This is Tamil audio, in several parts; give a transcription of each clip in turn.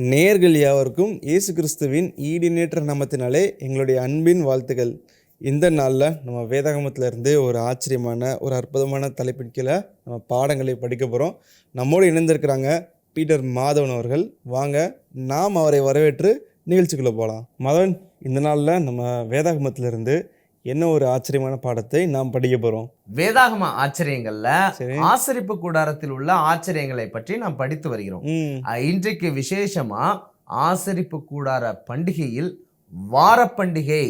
நேயர்கள் யாவருக்கும் இயேசு கிறிஸ்துவின் ஈடினேற்ற நாமத்தினாலே எங்களுடைய அன்பின் வாழ்த்துக்கள். இந்த நாளில் நம்ம வேதாகமத்தில் இருந்து ஒரு ஆச்சரியமான ஒரு அற்புதமான தலைப்பின் கீழே நம்ம பாடங்களை படிக்க போகிறோம். நம்மோடு இணைந்திருக்கிறாங்க பீட்டர் மாதவன் அவர்கள். வாங்க நாம் அவரை வரவேற்று நிகழ்ச்சிக்குள்ளே போகலாம். மாதவன், இந்த நாளில் நம்ம வேதாகமத்தில் இருந்து என்ன ஒரு ஆச்சரியமான பாடத்தை நாம் படிக்க போகிறோம்? வேதாகம ஆச்சரியங்கள்ல ஆசரிப்பு கூடாரத்தில் உள்ள ஆச்சரியங்களை பற்றி நாம் படித்து வருகிறோம். இன்றைக்கு விசேஷமா ஆசரிப்பு கூடார பண்டிகையில் வார பண்டிகை,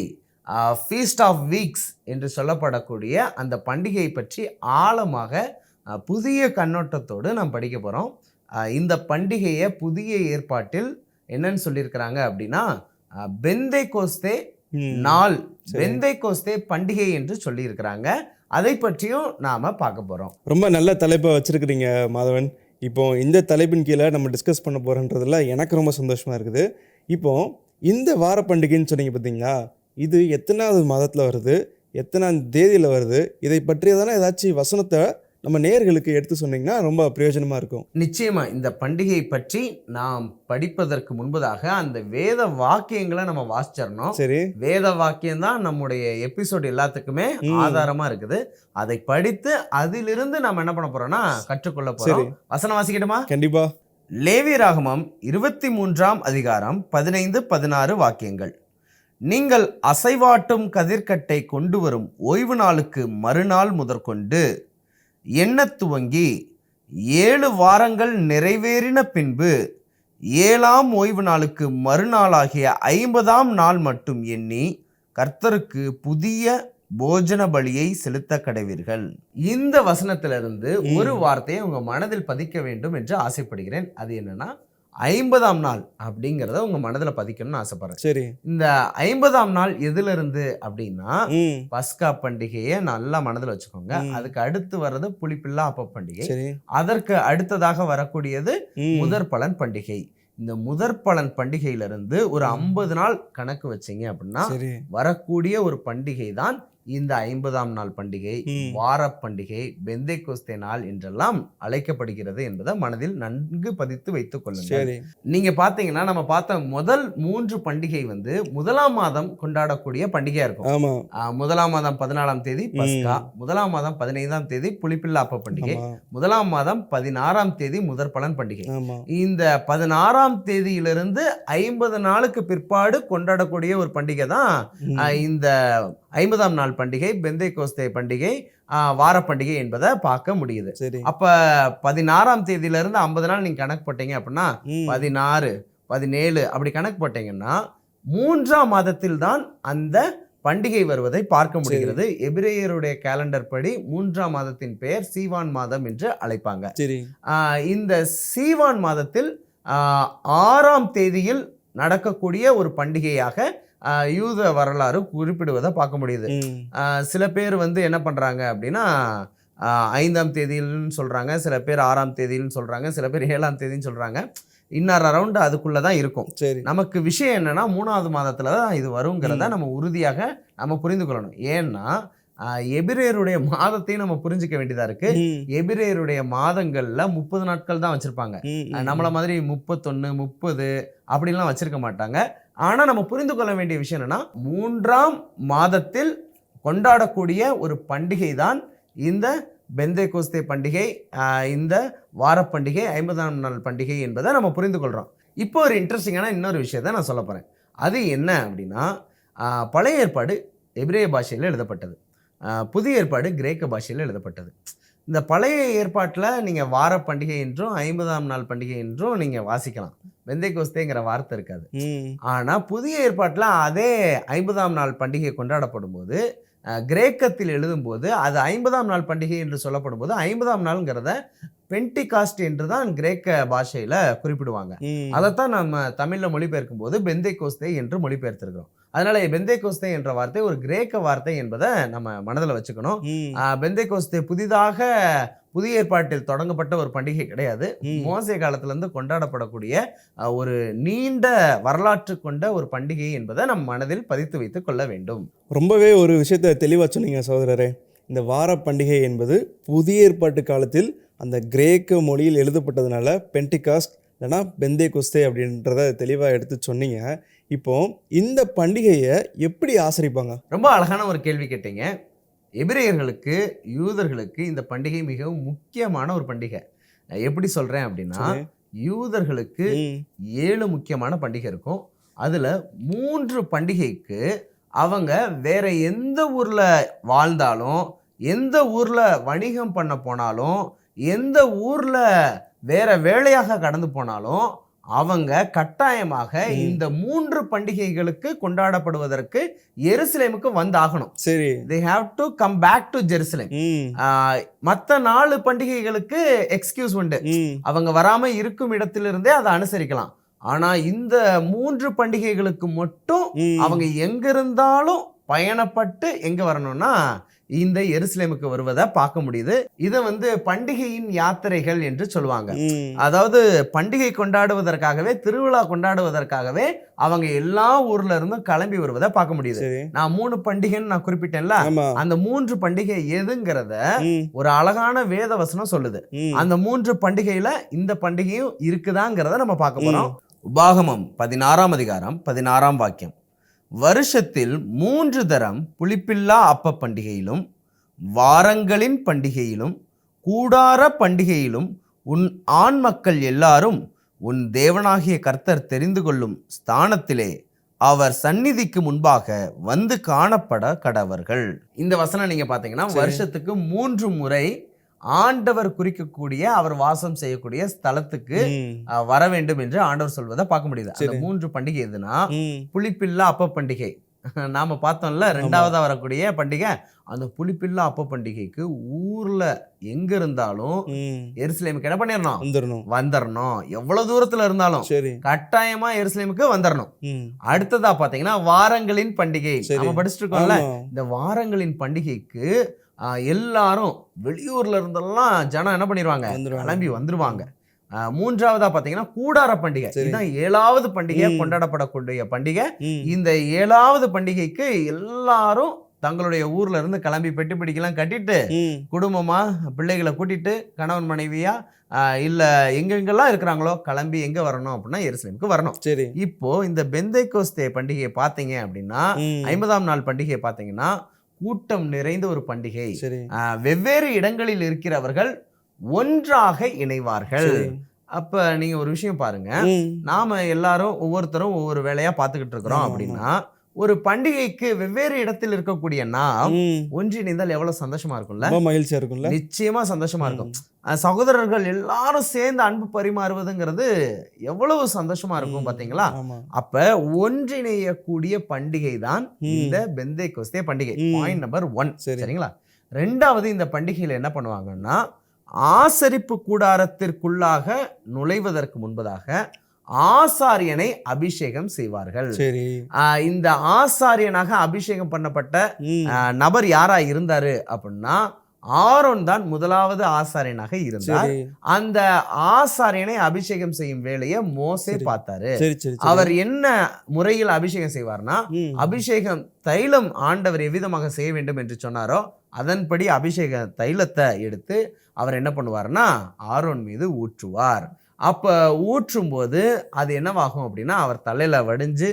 ஃபீஸ்ட் ஆஃப் வீக்ஸ் என்று சொல்லப்படக்கூடிய அந்த பண்டிகையை பற்றி ஆழமாக புதிய கண்ணோட்டத்தோடு நாம் படிக்க போகிறோம். இந்த பண்டிகையை புதிய ஏற்பாட்டில் என்னன்னு சொல்லியிருக்கிறாங்க அப்படின்னா பெந்தேகோஸ்தே நாள், பெந்தேகோஸ்தே பண்டிகை என்று சொல்லி இருக்கிறாங்க. அதை பற்றியும் நாம பார்க்க போறோம். ரொம்ப நல்ல தலைப்பை வச்சிருக்கிறீங்க மாதவன். இப்போ இந்த தலைப்பின் கீழே நம்ம டிஸ்கஸ் பண்ண போறோன்றதுல எனக்கு ரொம்ப சந்தோஷமா இருக்குது. இப்போ இந்த வார பண்டிகைன்னு சொன்னீங்க பார்த்தீங்களா, இது எத்தனாவது மாதத்தில் வருது, எத்தனாம் தேதியில் வருது, இதை பற்றியதான ஏதாச்சும் வசனத்தை நம்ம நேயர்களுக்கு எடுத்து சொன்னீங்கன்னா ரொம்ப பிரயோஜனமாக இருக்கும். நிச்சயமா இந்த பண்டிகையை பற்றி நாம் படிப்பதற்கு முன்பதாக அந்த வேத வாக்கியங்களை நம்ம வாசிச்சிடணும். சரி, வேத வாக்கியம் தான் நம்முடைய எபிசோடு எல்லாத்துக்குமே ஆதாரமா இருக்குது. அதை படித்து அதிலிருந்து நம்ம என்ன பண்ண போறோம்னா கற்றுக்கொள்ள போறோம். வசனம் வாசிக்கட்டுமா? கண்டிப்பா. லேவியராகமம் 23ஆம் அதிகாரம் 15-16 வாக்கியங்கள். நீங்கள் அசைவாட்டும் கதிர்க்கட்டை கொண்டு வரும் ஓய்வு நாளுக்கு மறுநாள் முதற்கொண்டு எண்ண துவங்கி 7 வாரங்கள் நிறைவேறின பின்பு 7ஆம் ஓய்வு நாளுக்கு மறுநாளாகிய 50ஆம் நாள் மட்டும் எண்ணி கர்த்தருக்கு புதிய போஜன பலியை செலுத்த கடவீர்கள். இந்த வசனத்திலிருந்து ஒரு வார்த்தையை உங்க மனதில் பதிக்க வேண்டும் என்று ஆசைப்படுகிறேன். அது என்னன்னா 50ஆம் நாள் அப்படிங்கிறத உங்க மனதில் பதிக்கணும்னு ஆசைப்படுறேன். சரி, இந்த 50ஆம் நாள் எதுல இருந்து அப்படின்னா பஸ்கா பண்டிகையை நல்லா மனதில் வச்சுக்கோங்க. அதுக்கு அடுத்து வர்றது புளிப்பில்லா அப்ப பண்டிகை. அதற்கு அடுத்ததாக வரக்கூடியது முதற் பலன் பண்டிகை. இந்த முதற் பலன் பண்டிகையிலிருந்து ஒரு 50 நாள் கணக்கு வச்சீங்க அப்படின்னா வரக்கூடிய ஒரு பண்டிகை தான் இந்த 50ஆம் நாள் பண்டிகை, வார பண்டிகை, பெந்தேகோஸ்தே நாள் என்றெல்லாம் அழைக்கப்படுகிறது என்பதை மனதில் நன்கு பதித்து வைத்துக் கொள்ளுங்கள். நீங்க பாத்தீங்கன்னா நம்ம பார்த்த முதல் 3 பண்டிகை முதலாம் மாதம் கொண்டாடக்கூடிய பண்டிகையா இருக்கும். முதலாம் மாதம் 14ஆம் தேதி பஸ்கா, முதலாம் மாதம் 15ஆம் தேதி புளிப்பில்லா அப்ப பண்டிகை, முதலாம் மாதம் 16ஆம் தேதி முதற் பலன் பண்டிகை. இந்த 16ஆம் தேதியிலிருந்து 50 நாளுக்கு பிற்பாடு கொண்டாடக்கூடிய ஒரு பண்டிகை தான் இந்த 50ஆம் நாள் பண்டிகை, பெந்தேகோஸ்தே பண்டிகை, வார பண்டிகை என்பதை பார்க்க முடியுது. அப்ப 16ஆம் தேதியிலிருந்து 50 நாள் நீங்க கணக்கு போட்டீங்க அப்படின்னா 16, 17 அப்படி கணக்கு போட்டீங்கன்னா 3ஆம் மாதத்தில் தான் அந்த பண்டிகை வருவதை பார்க்க முடிகிறது. எபிரேயருடைய கேலண்டர் படி 3ஆம் மாதத்தின் பெயர் சீவான் மாதம் என்று அழைப்பாங்க. இந்த சீவான் மாதத்தில் 6ஆம் தேதியில் நடக்கக்கூடிய ஒரு பண்டிகையாக யூத வரலாறு குறிப்பிடுவதை பார்க்க முடியுது. சில பேர் என்ன பண்றாங்க அப்படின்னா 5ஆம் தேதியில்னு சொல்றாங்க, சில பேர் 6ஆம் தேதியில்னு சொல்றாங்க, சில பேர் 7ஆம் தேதின்னு சொல்றாங்க. இன்னொரு அரௌண்ட் அதுக்குள்ளதான் இருக்கும். நமக்கு விஷயம் என்னன்னா 3ஆவது மாதத்துல தான் இது வருங்கிறத நம்ம உறுதியாக நம்ம புரிந்து கொள்ளணும். ஏன்னா எபிரேயருடைய மாதத்தையும் நம்ம புரிஞ்சுக்க வேண்டியதா இருக்கு. எபிரேயருடைய மாதங்கள்ல 30 நாட்கள் தான் வச்சிருப்பாங்க. நம்மள மாதிரி 31, 30 அப்படின்லாம் வச்சிருக்க மாட்டாங்க. ஆனா நம்ம புரிந்து கொள்ள வேண்டிய விஷயம் என்னன்னா 3ஆம் மாதத்தில் கொண்டாடக்கூடிய ஒரு பண்டிகை தான் இந்த பெந்தேகோஸ்தே பண்டிகை, இந்த வார பண்டிகை, 50ஆம் நாள் பண்டிகை என்பதை நம்ம புரிந்து கொள்றோம். இப்போ ஒரு இன்ட்ரெஸ்டிங்கான இன்னொரு விஷயத்த நான் சொல்ல போறேன். அது என்ன அப்படின்னா பழைய ஏற்பாடு எபிரேய பாஷையில் எழுதப்பட்டது, புதிய ஏற்பாடு கிரேக்க பாஷையில் எழுதப்பட்டது. இந்த பழைய ஏற்பாட்டில் நீங்கள் வார பண்டிகை என்றும் 50ஆம் நாள் பண்டிகை என்றும் நீங்கள் வாசிக்கலாம், பெந்தேகோஸ்தேங்கிற வார்த்தை இருக்காது. ஆனால் புதிய ஏற்பாட்டில் அதே 50ஆம் நாள் பண்டிகை கொண்டாடப்படும் போது கிரேக்கத்தில் எழுதும்போது அது 50ஆம் நாள் பண்டிகை என்று சொல்லப்படும் போது 50ஆம் நாள்ங்கிறத பென்டிகாஸ்ட் என்று தான் கிரேக்க பாஷையில குறிப்பிடுவாங்க. அதைத்தான் நம்ம தமிழ்ல மொழிபெயர்க்கும் போது பெந்தேகோஸ்தே என்று மொழிபெயர்த்திருக்கிறோம். அதனால பெந்தேகோஸ்தே என்ற வார்த்தை ஒரு கிரேக்க வார்த்தை என்பதை நம்ம மனதில் வச்சுக்கணும். பெந்தேகோஸ்தே புதிதாக புதிய ஏற்பாட்டில் தொடங்கப்பட்ட ஒரு பண்டிகை கிடையாது. மோசே காலத்திலிருந்து கொண்டாடப்படக்கூடிய ஒரு நீண்ட வரலாற்று கொண்ட ஒரு பண்டிகை என்பதை நம் மனதில் பதித்து வைத்துக் கொள்ள வேண்டும். ரொம்பவே ஒரு விஷயத்தை தெளிவாக சொன்னீங்க சகோதரரே. இந்த வார பண்டிகை என்பது புதிய ஏற்பாட்டு காலத்தில் அந்த கிரேக்க மொழியில் எழுதப்பட்டதுனால பென்டிகாஸ்ட் இல்லைனா பெந்தே கொஸ்தே அப்படின்றத தெளிவாக எடுத்து சொன்னீங்க. இப்போ இந்த பண்டிகையை எப்படி ஆசரிப்பாங்க? ரொம்ப அழகான ஒரு கேள்வி கேட்டீங்க. எபிரேயர்களுக்கு, யூதர்களுக்கு இந்த பண்டிகை மிகவும் முக்கியமான ஒரு பண்டிகை. எப்படி சொல்றேன் அப்படின்னா, யூதர்களுக்கு 7 முக்கியமான பண்டிகை இருக்கும். அதுல 3 பண்டிகைக்கு அவங்க வேற எந்த ஊர்ல வாழ்ந்தாலும், எந்த ஊர்ல வணிகம் பண்ண போனாலும், எந்த ஊர்ல வேற வேலையாக கடந்து போனாலும், அவங்க கட்டாயமாக இந்த 3 பண்டிகைகளுக்கு கொண்டாடப்படுவதற்கு எருசலேமுக்கு வந்தாகணும். சரி. they have to come back to Jerusalem. மற்ற 4 பண்டிகைகளுக்கு எக்ஸ்கியூஸ் உண்டு. அவங்க வராம இருக்கும் இடத்திலிருந்தே அதை அனுசரிக்கலாம். ஆனா இந்த 3 பண்டிகைகளுக்கு மட்டும் அவங்க எங்க இருந்தாலும் பயணப்பட்டு எங்க வரணும்னா இந்த எருசலேமுக்கு வருவதை பார்க்க முடியுது. இதை பண்டிகையின் யாத்திரைகள் என்று சொல்லுவாங்க. அதாவது பண்டிகை கொண்டாடுவதற்காகவே, திருவிழா கொண்டாடுவதற்காகவே அவங்க எல்லா ஊர்ல இருந்தும் கிளம்பி வருவதை பார்க்க முடியுது. நான் 3 பண்டிகைன்னு நான் குறிப்பிட்டேன்ல, அந்த 3 பண்டிகை எதுங்கிறத ஒரு அழகான வேத வசனம் சொல்லுது. அந்த 3 பண்டிகையில இந்த பண்டிகையும் இருக்குதாங்கிறத நம்ம பார்க்க போறோம். உபாகமம் 16ஆம் அதிகாரம் 16ஆம் வாக்கியம். வருஷத்தில் 3 தரம் புளிப்பில்லா அப்ப பண்டிகையிலும், வாரங்களின் பண்டிகையிலும், கூடார பண்டிகையிலும் உன் ஆண் மக்கள் எல்லாரும் உன் தேவனாகிய கர்த்தர் தெரிந்து கொள்ளும் ஸ்தானத்திலே அவர் சந்நிதிக்கு முன்பாக வந்து காணப்பட கடவர்கள். இந்த வசனம் நீங்க பாத்தீங்கன்னா வருஷத்துக்கு 3 முறை ஆண்டவர் குறிக்கக்கூடிய, அவர் வாசம் செய்யக்கூடிய ஸ்தலத்துக்கு வர வேண்டும் என்று ஆண்டவர் சொல்வதை பார்க்க முடியுது. அந்த 3 பண்டிகை எதுனா, புளிப்பில்லா அப்ப பண்டிகை நாம பார்த்தோம்ல, 2ஆவதா வரக்கூடிய பண்டிகை. அந்த புளிப்பில்லா அப்ப பண்டிகைக்கு ஊர்ல எங்க இருந்தாலும் எருசலேமுக்கு என்ன பண்ணிடணும்? வந்துடணும். எவ்வளவு தூரத்துல இருந்தாலும் கட்டாயமா எருசலேமுக்கு வந்துடணும். அடுத்ததா பாத்தீங்கன்னா வாரங்களின் பண்டிகை. நம்ம படிச்சுட்டு இருக்கோம்ல, இந்த வாரங்களின் பண்டிகைக்கு எல்லாரும் வெளியூர்ல இருந்தெல்லாம் ஜனம் என்ன பண்ணிடுவாங்க? கிளம்பி வந்துருவாங்க. 3ஆவதா பாத்தீங்கன்னா கூடார பண்டிகை. இதுதான் 7ஆவது பண்டிகை, கொண்டாடப்படக்கூடிய பண்டிகை. இந்த 7ஆவது பண்டிகைக்கு எல்லாரும் தங்களுடைய ஊர்ல இருந்து கிளம்பி பெட்டி பிடிக்கலாம் கட்டிட்டு, குடும்பமா பிள்ளைகளை கூட்டிட்டு, கணவன் மனைவியா இல்ல எங்கெங்கெல்லாம் இருக்கிறாங்களோ கிளம்பி எங்க வரணும் அப்படின்னா எருசலேமுக்கு வரணும். இப்போ இந்த பெந்தேகோஸ்தே பண்டிகையை பாத்தீங்க அப்படின்னா, 50ஆம் நாள் பண்டிகையை பாத்தீங்கன்னா கூட்டம் நிறைந்த ஒரு பண்டிகை. வெவ்வேறு இடங்களில் இருக்கிறவர்கள் ஒன்றாக இணைவார்கள். அப்ப நீங்க ஒரு விஷயம் பாருங்க, நாம எல்லாரும் ஒவ்வொருத்தரும் ஒவ்வொரு வேலையா பார்த்துக்கிட்டு இருக்கிறோம் அப்படின்னா, ஒரு பண்டிகைக்கு வெவ்வேறு இடத்தில் இருக்கக்கூடிய நாம் ஒன்றிணைந்தால் எவ்வளவு சந்தோஷமா இருக்கும்ல? மகிழ்ச்சியா இருக்கும்ல? நிச்சயமா சந்தோஷமா இருக்கும். சகோதரர்கள் எல்லாரும் சேர்ந்து அன்பு பரிமாறுவதுங்கிறது எவ்வளவு சந்தோஷமா இருக்கும் பாத்தீங்களா? அப்ப ஒன்றிணையக்கூடிய பண்டிகை தான் இந்த பெந்தேகோஸ்தே பண்டிகை. Point number 1. சரிங்களா? 2ஆவது, இந்த பண்டிகையில என்ன பண்ணுவாங்கன்னா, ஆசரிப்பு கூடாரத்திற்குள்ளாக நுழைவதற்கு முன்பதாக ஆசாரியனை அபிஷேகம் செய்வார்கள். இந்த ஆசாரியனாக அபிஷேகம் பண்ணப்பட்ட நபர் யாரா இருந்தாரு அப்படின்னா, ஆரோன் தான் முதலாவது ஆசாரியனாக இருந்தார். அந்த ஆசாரியனை அபிஷேகம் செய்யும் வேலையை மோசே பார்த்தாரு. அவர் என்ன முறையில் அபிஷேகம் செய்வார்னா, அபிஷேகம் தைலம் ஆண்டவர் எவ்விதமாக செய்ய வேண்டும் என்று சொன்னாரோ அதன்படி அபிஷேக தைலத்தை எடுத்து அவர் என்ன பண்ணுவார்னா ஆரோன் மீது ஊற்றுவார். அப்ப ஊற்றும் போது அது என்னவாகும் அப்படின்னா, அவர் தலையில வடிஞ்சு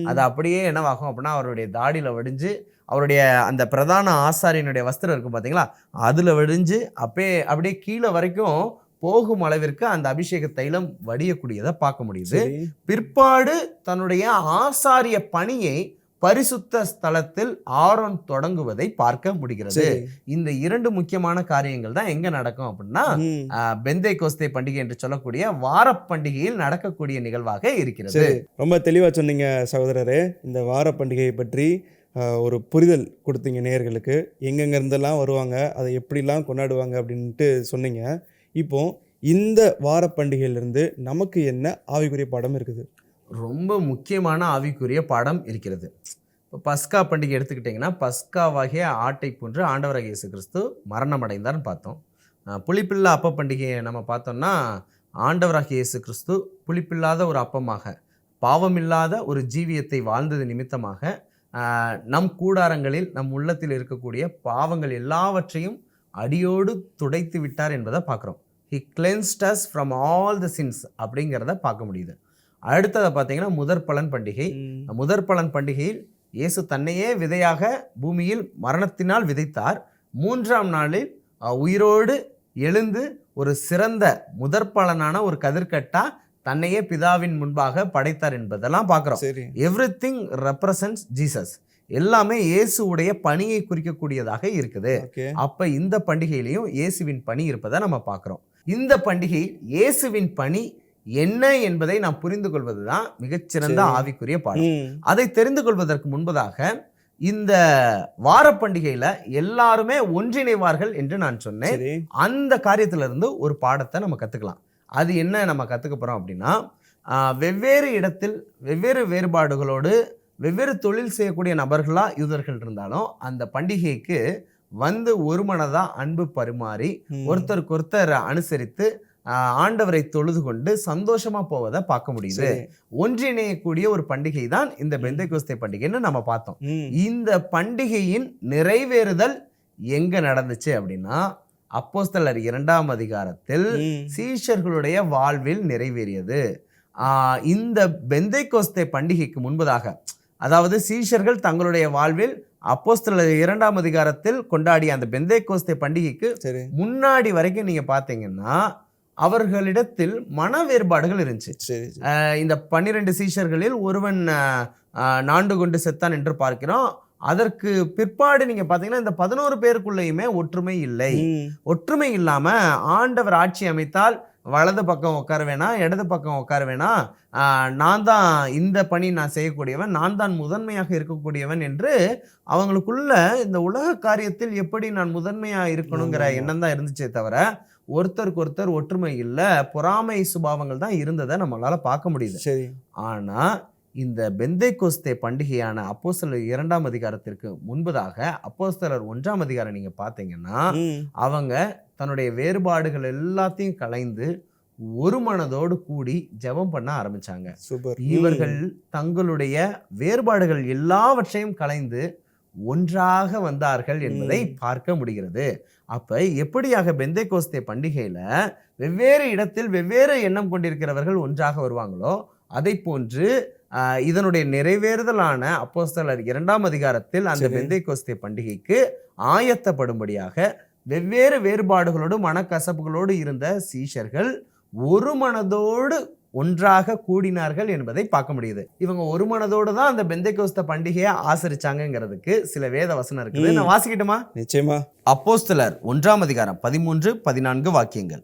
அது அப்படியே என்னவாகும் அப்படின்னா அவருடைய தாடியில வடிஞ்சு, அவருடைய அந்த பிரதான ஆசாரியனுடைய வஸ்திரம் இருக்கும் பாத்தீங்களா, அதுல வடிஞ்சு அப்படியே கீழே வரைக்கும் போகும் அளவிற்கு அந்த அபிஷேக தைலம் வடியக்கூடியதை பார்க்க முடியுது. பிற்பாடு தன்னுடைய ஆசாரிய பணியை பரிசுத்த ஸ்தலத்தில் ஆரோன் தொடங்குவதை பார்க்க முடிகிறது. இந்த 2 முக்கியமான காரியங்கள் தான் எங்க நடக்கும் அப்படின்னா, பெந்தேகோஸ்தே பண்டிகை என்று சொல்லக்கூடிய வார பண்டிகையில் நடக்கக்கூடிய நிகழ்வாக இருக்கிறது. ரொம்ப தெளிவா சொன்னீங்க சகோதரரே. இந்த வார பண்டிகையை பற்றி ஒரு புரிதல் கொடுத்தீங்க நேயர்களுக்கு. எங்கெங்க இருந்தெல்லாம் வருவாங்க, அதை எப்படிலாம் கொண்டாடுவாங்க அப்படின்ட்டு சொன்னீங்க. இப்போ இந்த வார பண்டிகையிலிருந்து நமக்கு என்ன ஆவிக்குரிய பாடம் இருக்குது? ரொம்ப முக்கியமான ஆவிக்குரிய பாடம் இருக்கிறது. இப்போ பஸ்கா பண்டிகை எடுத்துக்கிட்டிங்கன்னா, பஸ்காவாகிய ஆட்டை போன்று ஆண்டவராகிய இயேசு கிறிஸ்து மரணம் அடைந்தார்னு பார்த்தோம். புளிப்பில்லா அப்ப பண்டிகையை நம்ம பார்த்தோம்னா, ஆண்டவராகிய இயேசு கிறிஸ்து புளிப்பில்லாத ஒரு அப்பமாக, பாவமில்லாத ஒரு ஜீவியத்தை வாழ்ந்தது நிமித்தமாக நம் கூடாரங்களில் நம் உள்ளத்தில் இருக்கக்கூடிய பாவங்கள் எல்லாவற்றையும் அடியோடு துடைத்து விட்டார் என்பதை பார்க்குறோம். he cleansed us from all the sins அப்படிங்கிறத பார்க்க முடியுது. அடுத்ததை பார்த்தீங்கன்னா முதற் பலன் பண்டிகை. முதற் பலன் பண்டிகையில் இயேசு தன்னையே விதையாக பூமியில் மரணத்தினால் விதைத்தார். 3ஆம் நாளில் உயிரோடு எழுந்து ஒரு சிறந்த முதற் பலனான ஒரு கதிர்கட்டா தன்னையே பிதாவின் முன்பாக படைத்தார் என்பதெல்லாம் பார்க்கிறோம். Everything represents Jesus. எல்லாமே இயேசுவுடைய பணியை குறிக்கக்கூடியதாக இருக்குது. அப்ப இந்த பண்டிகையிலையும் இயேசுவின் பணி இருப்பதை நம்ம பார்க்கிறோம். இந்த பண்டிகை இயேசுவின் பணி என்ன என்பதை நாம் புரிந்து கொள்வதுதான் மிகச்சிறந்த ஆவிக்குரிய பாடம். அதை தெரிந்து கொள்வதற்கு முன்பதாக இந்த வார பண்டிகையில எல்லாருமே ஒன்றிணைவார்கள் என்று நான் சொன்னேன். அந்த காரியத்திலிருந்து ஒரு பாடத்தை நம்ம கத்துக்கலாம். அது என்ன நம்ம கத்துக்க போறோம் அப்படின்னா, வெவ்வேறு இடத்தில் வெவ்வேறு வேறுபாடுகளோடு வெவ்வேறு தொழில் செய்யக்கூடிய நபர்களா யூதர்கள் இருந்தாலும் அந்த பண்டிகைக்கு வந்து ஒரு மனதா அன்பு பரிமாறி ஒருத்தருக்கு ஒருத்தர் அனுசரித்து ஆண்டவரை தொழுது கொண்டு சந்தோஷமா போவதை பார்க்க முடியுது. ஒன்றிணையக்கூடிய ஒரு பண்டிகை தான் இந்த பெந்தேகோஸ்தே பண்டிகைன்னு நம்ம பார்த்தோம். இந்த பண்டிகையின் நிறைவேறுதல் எங்க நடந்துச்சு அப்படின்னா, அப்போஸ்தலர் 2ஆம் அதிகாரத்தில் சீஷர்களுடைய வாழ்வில் நிறைவேறியது. இந்த பெந்தேகோஸ்தே பண்டிகைக்கு முன்பதாக, அதாவது சீஷர்கள் தங்களுடைய வாழ்வில் அப்போஸ்தலர் 2ஆம் அதிகாரத்தில் கொண்டாடிய அந்த பெந்தேகோஸ்தே பண்டிகைக்கு முன்னாடி வரைக்கும் நீங்க பாத்தீங்கன்னா அவர்களிடத்தில் மன வேறுபாடுகள் இருந்துச்சு. இந்த 12 சீஷர்களில் ஒருவன் நாண்டு கொண்டு செத்தான் என்று பார்க்கிறோம். அதற்கு பிற்பாடு நீங்க பாத்தீங்கன்னா இந்த 11 பேருக்குள்ளேயுமே ஒற்றுமை இல்லை. ஒற்றுமை இல்லாம ஆண்டவர் ஆட்சி அமைத்தால் வலது பக்கம் உட்கார வேணாம், இடது பக்கம் உட்கார வேணாம், நான் தான் இந்த பணி நான் செய்யக்கூடியவன், நான் தான் முதன்மையாக இருக்கக்கூடியவன் என்று அவங்களுக்குள்ள இந்த உலக காரியத்தில் எப்படி நான் முதன்மையா இருக்கணுங்கிற எண்ணம் தான் இருந்துச்சே தவிர ஒருத்தருக்கு ஒருத்தர் ஒற்றுமை இல்லை, பொறாமை சுபாவங்கள் தான் இருந்ததை நம்மளால பார்க்க முடியுது. ஆனா இந்த பெந்தேகோஸ்தே பண்டிகையான அப்போஸ்தலர் 2ஆம் அதிகாரத்திற்கு முன்பதாக அப்போஸ்தலர் 1ஆம் அதிகாரம் நீங்க பாத்தீங்கன்னா அவங்க தன்னுடைய வேறுபாடுகள் எல்லாத்தையும் கலைந்து ஒரு மனதோடு கூடி ஜெபம் பண்ண ஆரம்பிச்சாங்க. இவர்கள் தங்களுடைய வேறுபாடுகள் எல்லாவற்றையும் கலைந்து ஒன்றாக வந்தார்கள் என்பதை பார்க்க முடிகிறது. அப்ப எப்படியாக பெந்தேகோஸ்தே பண்டிகையில வெவ்வேறு இடத்தில் வெவ்வேறு எண்ணம் கொண்டிருக்கிறவர்கள் ஒன்றாக வருவாங்களோ அதை போன்று இதனுடைய நிறைவேறுதலான அப்போஸ்தலர் 2ஆம் அதிகாரத்தில் அந்த பெந்தேகோஸ்தே பண்டிகைக்கு ஆயத்தப்படும்படியாக வெவ்வேறு வேறுபாடுகளோடு மனக்கசப்புகளோடு இருந்த சீஷர்கள் ஒரு மனதோடு ஒன்றாக கூடினார்கள் என்பதை பார்க்க முடியுது. இவங்க ஒரு மனதோடு தான் அந்த பெந்தேகோஸ்தே பண்டிகையை ஆசரிச்சாங்கிறதுக்கு சில வேத வசனம் இருக்குது. நான் வாசிக்கட்டுமா? நிச்சயமா. அப்போஸ்தலர் 1ஆம் அதிகாரம் 13-14 வாக்கியங்கள்.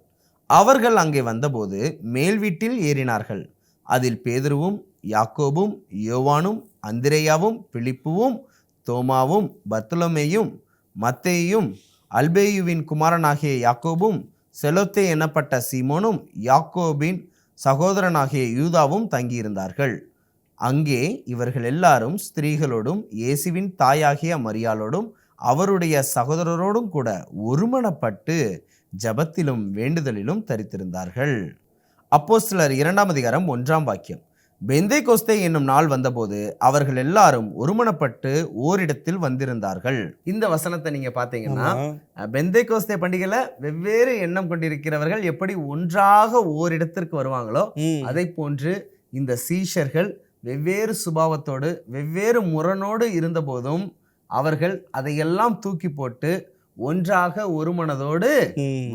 அவர்கள் அங்கே வந்தபோது மேல் வீட்டில் ஏறினார்கள். அதில் பேதுருவும் யாக்கோபும் யோவானும் அந்திரேயாவும் பிலிப்புவும் தோமாவும் பர்த்தலோமேயும் மத்தேயும் அல்பேயுவின் குமாரனாகிய யாக்கோபும் செலோத்தே எனப்பட்ட சீமோனும் யாக்கோபின் சகோதரனாகிய யூதாவும் தங்கியிருந்தார்கள். அங்கே இவர்கள் எல்லாரும் ஸ்திரீகளோடும் இயேசுவின் தாயாகிய மரியாளோடும் அவருடைய சகோதரரோடும் கூட ஒருமனப்பட்டு ஜபத்திலும் வேண்டுதலிலும் தரித்திருந்தார்கள். அப்போஸ்தலர் 2ஆம் அதிகாரம் 1ஆம் வாக்கியம். பெந்தேகோஸ்தே என்னும் நாள் வந்தபோது அவர்கள் எல்லாரும் ஒருமனப்பட்டு ஓரிடத்தில் வந்திருந்தார்கள். இந்த வசனத்தை நீங்க பாத்தீங்கன்னா பெந்தேகோஸ்தே பண்டிகையில வெவ்வேறு எண்ணம் கொண்டிருக்கிறவர்கள் எப்படி ஒன்றாக ஓரிடத்திற்கு வருவாங்களோ அதை போன்று இந்த சீஷர்கள் வெவ்வேறு சுபாவத்தோடு வெவ்வேறு முரணோடு இருந்த போதும் அவர்கள் அதையெல்லாம் தூக்கி போட்டு ஒன்றாக ஒரு மனதோடு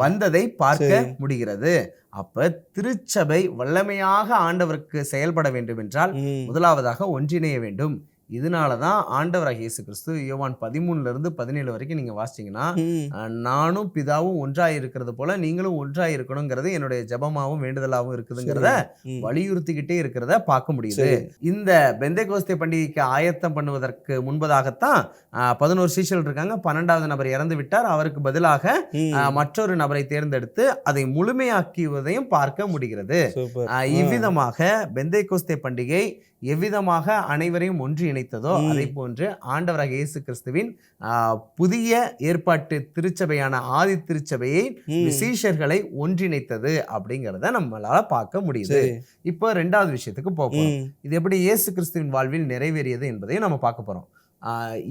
வந்ததை பார்க்க முடிகிறது. அப்ப திருச்சபை வல்லமையாக ஆண்டவருக்கு செயல்பட வேண்டும் என்றால் முதலாவதாக ஒன்றிணைய வேண்டும். இதனாலதான் ஆண்டவராகிய இயேசு கிறிஸ்து யோவான் 13-17 வரைக்கும் நீங்க வாசிச்சீங்கன்னா நானும் பிதாவும் ஒன்றாய் இருக்கிறது போல நீங்களும் ஒன்றாய் இருக்கணுங்கிறது என்னுடைய ஜெபமாவும் வேண்டுதலாவும் இருக்குதுங்கிறத வலியுறுத்திக்கிட்டே இருக்கிறத பார்க்க முடியுது. இந்த பெந்தேகோஸ்தே பண்டிகைக்கு ஆயத்தம் பண்ணுவதற்கு முன்பதாகத்தான் 11 சீஷர்கள் இருக்காங்க. 12வது நபர் இறந்து விட்டார். அவருக்கு பதிலாக மற்றொரு நபரை தேர்ந்தெடுத்து அதை முழுமையாக்குவதையும் பார்க்க முடிகிறது. இவ்விதமாக பெந்தேகோஸ்தே பண்டிகை எவ்விதமாக அனைவரையும் ஒன்று இணைத்ததோ அதை போன்று ஆண்டவராகிய இயேசு கிறிஸ்துவின் புதிய ஏற்பாட்டு திருச்சபையான ஆதி திருச்சபையை சீஷர்களை ஒன்றிணைத்தது அப்படிங்கிறத நம்மளால பார்க்க முடியுது. இப்போ 2வது விஷயத்துக்கு போகணும். இது எப்படி இயேசு கிறிஸ்துவின் வாழ்வில் நிறைவேறியது என்பதையும் நம்ம பார்க்க போறோம்.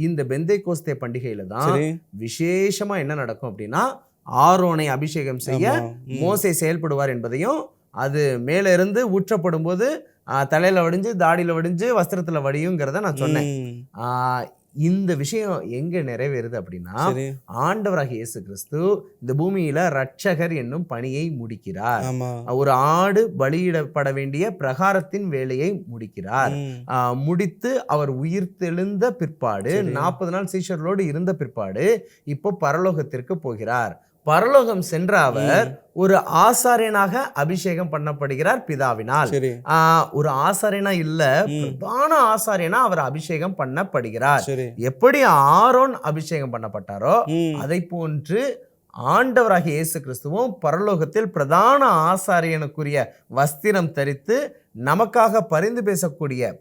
இந்த பெந்தேகோஸ்தே பண்டிகையில தான் விசேஷமா என்ன நடக்கும் அப்படின்னா ஆரோனை அபிஷேகம் செய்ய மோசே செயல்படுவார் என்பதையும், அது மேல இருந்து ஊற்றப்படும் போது தலையில வடிஞ்சு தாடியில வடிஞ்சு வஸ்திரத்துல வடியுங்கிறத நான் சொன்னேன். இந்த விஷயம் எங்க நிறைவேறுது அப்படின்னா, ஆண்டவராகிய இயேசு கிறிஸ்து இந்த பூமியில ரட்சகர் என்னும் பணியை முடிக்கிறார். ஒரு ஆடு பலியிடப்பட வேண்டிய பிரகாரத்தின் வேலையை முடிக்கிறார். முடித்து அவர் உயிர்த்தெழுந்த பிற்பாடு 40 நாள் சீஷர்களோடு இருந்த பிற்பாடு இப்போ பரலோகத்திற்கு போகிறார். பரலோகம் சென்ற அவர் ஒரு ஆசாரியனாக அபிஷேகம் பண்ணப்படுகிறார் பிதாவினால். ஒரு ஆசாரியனா இல்ல, பிரதான ஆசாரியனா அவர் அபிஷேகம் பண்ணப்படுகிறார். எப்படி ஆரோன் அபிஷேகம் பண்ணப்பட்டாரோ அதை போன்று ஆண்டவராகிய இயேசு கிறிஸ்துவும் பரலோகத்தில் பிரதான ஆசாரியனுக்குரிய வஸ்திரம் தரித்து நமக்காக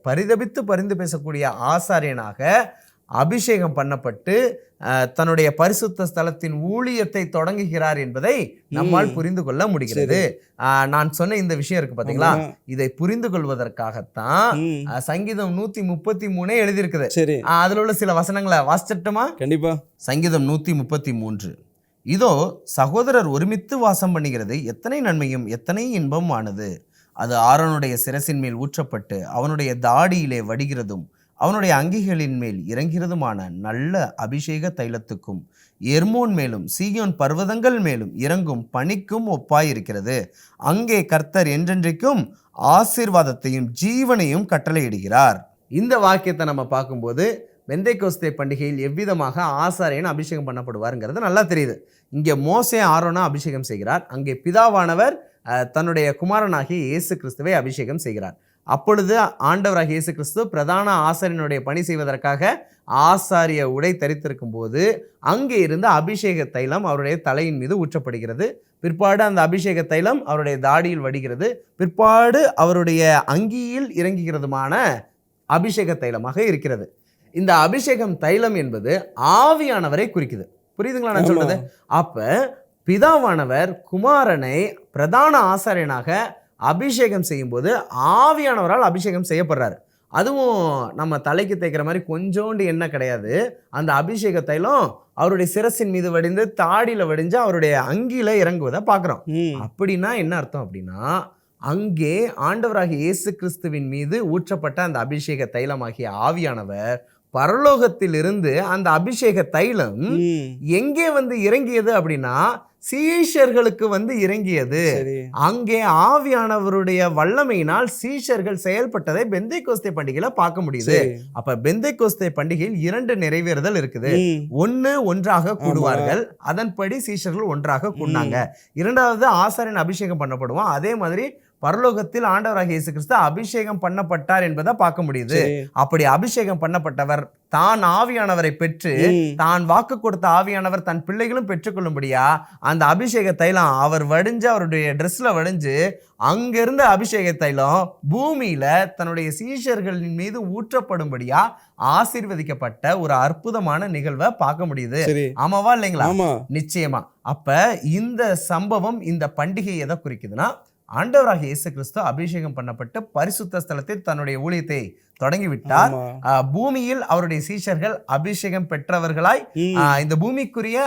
பரிதபித்து பரிந்து பேசக்கூடிய ஆசாரியனாக அபிஷேகம் பண்ணப்பட்டு தன்னுடைய பரிசுத்த ஸ்தலத்தின் ஊழியத்தை தொடங்குகிறார் என்பதை நம்மால் புரிந்து கொள்ள முடிகிறது. நான் சொன்ன இந்த விஷயம் இருக்கு பாத்தீங்களா, இதை புரிந்து கொள்வதற்காகத்தான் சங்கீதம் 133 எழுதியிருக்குது. அதுல உள்ள சில வசனங்களை வாசிச்சட்டுமா? கண்டிப்பா. சங்கீதம் 133, இதோ சகோதரர் ஒருமித்து வாசம் பண்ணுகிறது எத்தனை நன்மையும் எத்தனை இன்பம் ஆனது. அது ஆரோனுடைய சிரசின் மேல் ஊற்றப்பட்டு அவனுடைய தாடியிலே வடிகிறதும் அவனுடைய அங்கிகளின் மேல் இறங்கிறதுமான நல்ல அபிஷேக தைலத்துக்கும் எர்மோன் மேலும் சீயோன் பர்வதங்கள் மேலும் இறங்கும் பனிக்கும் ஒப்பாயிருக்கிறது. அங்கே கர்த்தர் என்றென்றைக்கும் ஆசீர்வாதத்தையும் ஜீவனையும் கட்டளையிடுகிறார். இந்த வாக்கியத்தை நம்ம பார்க்கும்போது பெந்தேகோஸ்தே பண்டிகையில் எவ்விதமாக ஆசாரியன் அபிஷேகம் பண்ணப்படுவாருங்கிறது நல்லா தெரியுது. இங்கே மோசே ஆரோனா அபிஷேகம் செய்கிறார், அங்கே பிதாவானவர் தன்னுடைய குமாரனாகிய இயேசு கிறிஸ்துவை அபிஷேகம் செய்கிறார். அப்பொழுது ஆண்டவராகிய இயேசு கிறிஸ்து பிரதான ஆசாரியனுடைய பணி செய்வதற்காக ஆசாரிய உடை தரித்திருக்கும் போது அங்கே இருந்து அபிஷேக தைலம் அவருடைய தலையின் மீது ஊற்றப்படுகிறது. பிற்பாடு அந்த அபிஷேக தைலம் அவருடைய தாடியில் வடிகிறது. பிற்பாடு அவருடைய அங்கியில் இறங்குகிறதுமான அபிஷேக தைலமாக இருக்கிறது. இந்த அபிஷேகம் தைலம் என்பது ஆவியானவரை குறிக்குது. புரியுதுங்களா நான் சொல்றது? அப்ப பிதாவானவர் குமாரனை பிரதான ஆசாரியனாக அபிஷேகம் செய்யும் போது ஆவியானவரால் அபிஷேகம் செய்யப்படுறாரு. அதுவும் நம்ம தலைக்கு தேய்க்கிற மாதிரி கொஞ்சோண்டு எண்ணெய் கிடையாது. அந்த அபிஷேக தைலம் அவருடைய சிரசின் மீது வடிந்து தாடியில வடிஞ்சு அவருடைய அங்கியில இறங்குவதை பார்க்கிறோம். அப்படின்னா என்ன அர்த்தம் அப்படின்னா, அங்கே ஆண்டவராகிய இயேசு கிறிஸ்துவின் மீது ஊற்றப்பட்ட அந்த அபிஷேக தைலமாகிய ஆவியானவர் பரலோகத்தில் இருந்து அந்த அபிஷேக தைலம் எங்கே வந்து இறங்கியது அப்படின்னா சீஷர்களுக்கு வந்து இறங்கியது. அங்கே ஆவியானவருடைய வல்லமையினால் சீஷர்கள் செயல்பட்டதை பெந்தேகோஸ்தே பண்டிகையில பார்க்க முடியுது. அப்ப பெந்தேகோஸ்தே பண்டிகையில் 2 நிறைவேறுதல் இருக்குது. ஒன்றாக கூடுவார்கள், அதன்படி சீஷர்கள் ஒன்றாக கூடினாங்க. 2வது ஆசாரியன் அபிஷேகம் பண்ணப்படுவான். அதே மாதிரி பரலோகத்தில் ஆண்டவராகிய இயேசு கிறிஸ்து அபிஷேகம் பண்ணப்பட்டார் என்பதை பார்க்க முடியுது. அப்படி அபிஷேகம் பண்ணப்பட்டவர் தான் ஆவியானவரை பெற்று தான் வாக்கு கொடுத்த ஆவியானவர் தன் பிள்ளைகளும் பெற்றுக்கொள்ளும்படியா அந்த அபிஷேக தைலம் அவர் வடிஞ்சு அவருடைய ட்ரெஸ்ல வடிஞ்சு அங்கிருந்த அபிஷேக தைலம் பூமியில தன்னுடைய சீஷர்களின் மீது ஊற்றப்படும்படியா ஆசீர்வதிக்கப்பட்ட ஒரு அற்புதமான நிகழ்வை பார்க்க முடியுது. ஆமாவா இல்லைங்களா? நிச்சயமா. அப்ப இந்த சம்பவம், இந்த பண்டிகை எதை குறிக்குதுன்னா, ஆண்டவராகிய இயேசு கிறிஸ்து அபிஷேகம் பண்ணப்பட்டு பரிசுத்த ஸ்தலத்தில் தன்னுடைய ஊழியத்தை தொடங்கிவிட்டார். பூமியில் அவருடைய சீஷர்கள் அபிஷேகம் பெற்றவர்களாய் இந்த பூமிக்குரிய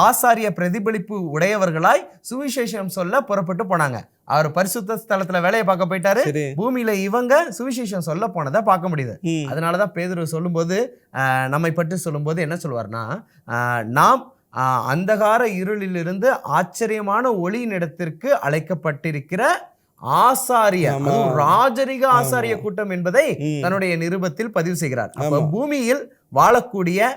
ஆசாரிய பிரதிபலிப்பு உடையவர்களாய் சுவிசேஷம் சொல்ல புறப்பட்டு போனாங்க. அவர் பரிசுத்த ஸ்தலத்துல வேலையை பார்க்க போயிட்டாரு, பூமியில இவங்க சுவிசேஷம் சொல்ல போனதை பார்க்க முடியுது. அதனாலதான் பேதுரு சொல்லும்போது, நம்மை பற்றி சொல்லும்போது என்ன சொல்வார்னா, நாம் அந்தகார இருளிலிருந்து ஆச்சரியமான ஒளியின் இடத்திற்கு அழைக்கப்பட்டிருக்கிற ஆசாரிய, ராஜரிக ஆசாரிய கூட்டம் என்பதை தன்னுடைய நிருபத்தில் பதிவு செய்கிறார். அப்ப பூமியில் வாழக்கூடிய